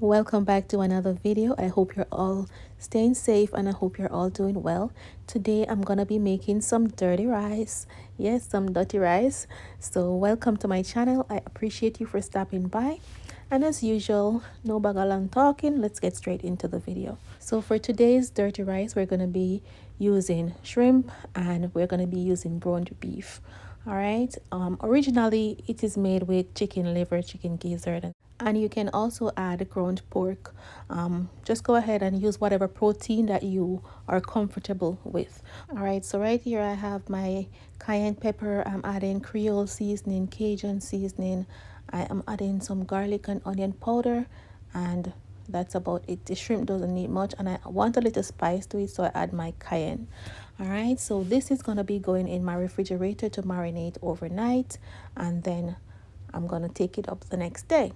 Welcome back to another video. I hope you're all staying safe and I hope you're all doing well. Today I'm gonna be making some dirty rice. Yes, some dirty rice. So welcome to my channel. I appreciate you for stopping by. And as usual, no bagalang talking, let's get straight into the video. So for today's dirty rice, we're gonna be using shrimp and we're gonna be using ground beef. All right. Originally it is made with chicken liver, chicken gizzard, and you can also add ground pork. Just go ahead and use whatever protein that you are comfortable with. All right, so right here I have my cayenne pepper. I'm adding creole seasoning, Cajun seasoning. I am adding some garlic and onion powder, and that's about it. The shrimp doesn't need much, and I want a little spice to it, so I add my cayenne. All right, so this is going to be going in my refrigerator to marinate overnight, and then I'm going to take it up the next day.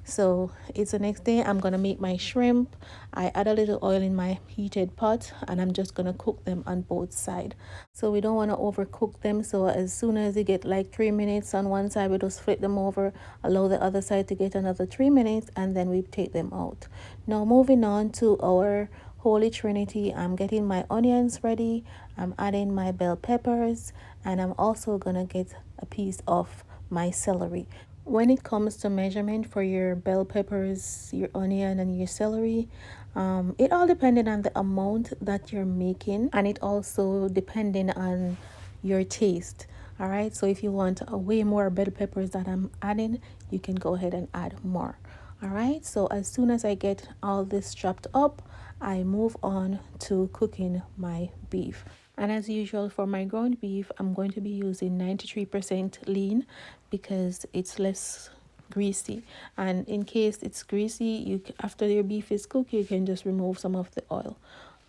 So it's the next day. I'm gonna make my shrimp. I add a little oil in my heated pot and I'm just gonna cook them on both sides. So we don't want to overcook them, so as soon as you get like 3 minutes on one side, we just flip them over, allow the other side to get another 3 minutes, and then we take them out. Now moving on to our Holy Trinity, I'm getting my onions ready. I'm adding my bell peppers, and I'm also gonna get a piece of my celery. When it comes to measurement for your bell peppers, your onion, and your celery, it all depending on the amount that you're making, and it also depending on your taste. All right, so if you want a way more bell peppers that I'm adding, you can go ahead and add more. All right, so as soon as I get all this chopped up, I move on to cooking my beef. And as usual for my ground beef, I'm going to be using 93% lean because it's less greasy. And in case it's greasy, after your beef is cooked, you can just remove some of the oil.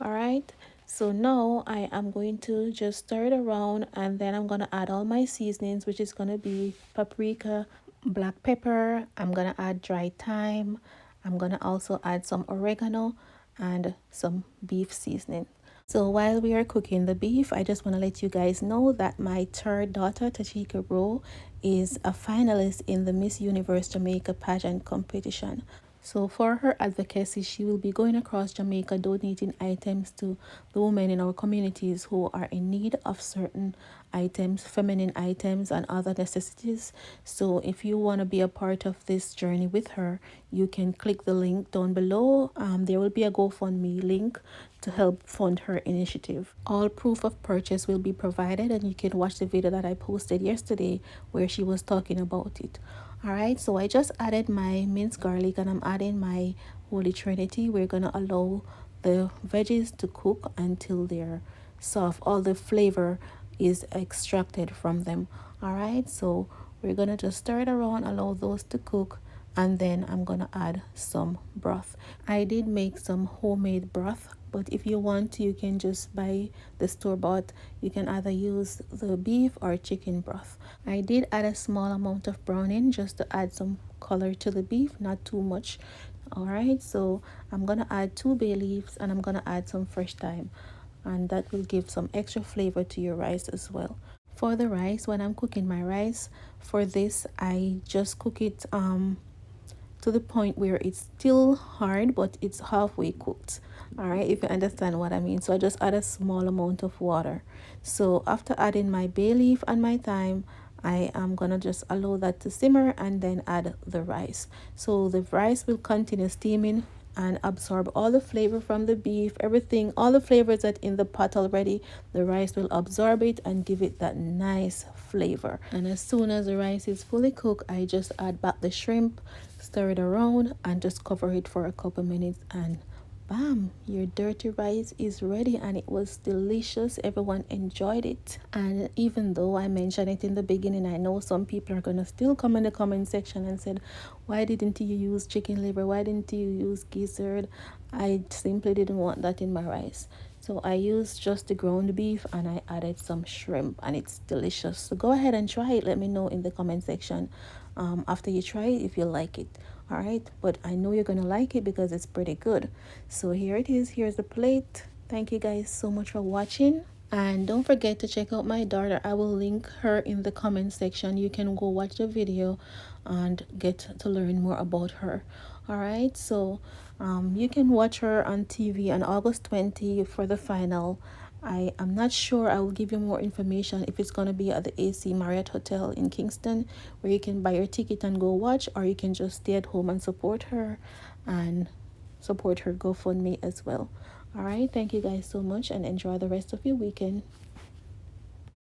All right. So now I am going to just stir it around, and then I'm going to add all my seasonings, which is going to be paprika, black pepper. I'm going to add dry thyme. I'm going to also add some oregano and some beef seasoning. So while we are cooking the beef, I just want to let you guys know that my third daughter, Tachika Rowe, is a finalist in the Miss Universe Jamaica pageant competition. So for her advocacy, she will be going across Jamaica donating items to the women in our communities who are in need of certain items, feminine items and other necessities. So if you want to be a part of this journey with her, you can click the link down below. There will be a GoFundMe link to help fund her initiative. All proof of purchase will be provided, and you can watch the video that I posted yesterday where she was talking about it. All right, so I just added my minced garlic and I'm adding my Holy Trinity. We're gonna allow the veggies to cook until they're soft. All the flavor is extracted from them. All right, so we're gonna just stir it around, allow those to cook, and then I'm gonna add some broth. I did make some homemade broth, but if you want to, you can just buy the store-bought. You can either use the beef or chicken broth. I did add a small amount of browning just to add some color to the beef, not too much. All right, so I'm gonna add 2 bay leaves and I'm gonna add some fresh thyme, and that will give some extra flavor to your rice as well. For the rice, when I'm cooking my rice, for this I just cook it to the point where it's still hard but it's halfway cooked. All right, if you understand what I mean. So I just add a small amount of water. So after adding my bay leaf and my thyme, I am gonna just allow that to simmer and then add the rice. So the rice will continue steaming and absorb all the flavor from the beef, everything, all the flavors that in the pot already. The rice will absorb it and give it that nice flavor. And as soon as the rice is fully cooked, I just add back the shrimp, stir it around, and just cover it for a couple minutes, and bam, your dirty rice is ready. And it was delicious. Everyone enjoyed it. And even though I mentioned it in the beginning, I know some people are gonna still come in the comment section and said, why didn't you use chicken liver, why didn't you use gizzard? I simply didn't want that in my rice, so I used just the ground beef and I added some shrimp, and it's delicious. So go ahead and try it. Let me know in the comment section after you try it if you like it. All right, but I know you're gonna like it because it's pretty good. So here it is. Here's the plate. Thank you guys so much for watching, and don't forget to check out my daughter. I will link her in the comment section. You can go watch the video and get to learn more about her. All right, so you can watch her on TV on August 20 for the final. I am not sure. I will give you more information if it's going to be at the AC Marriott Hotel in Kingston, where you can buy your ticket and go watch, or you can just stay at home and support her and support her GoFundMe as well. All right, thank you guys so much and enjoy the rest of your weekend.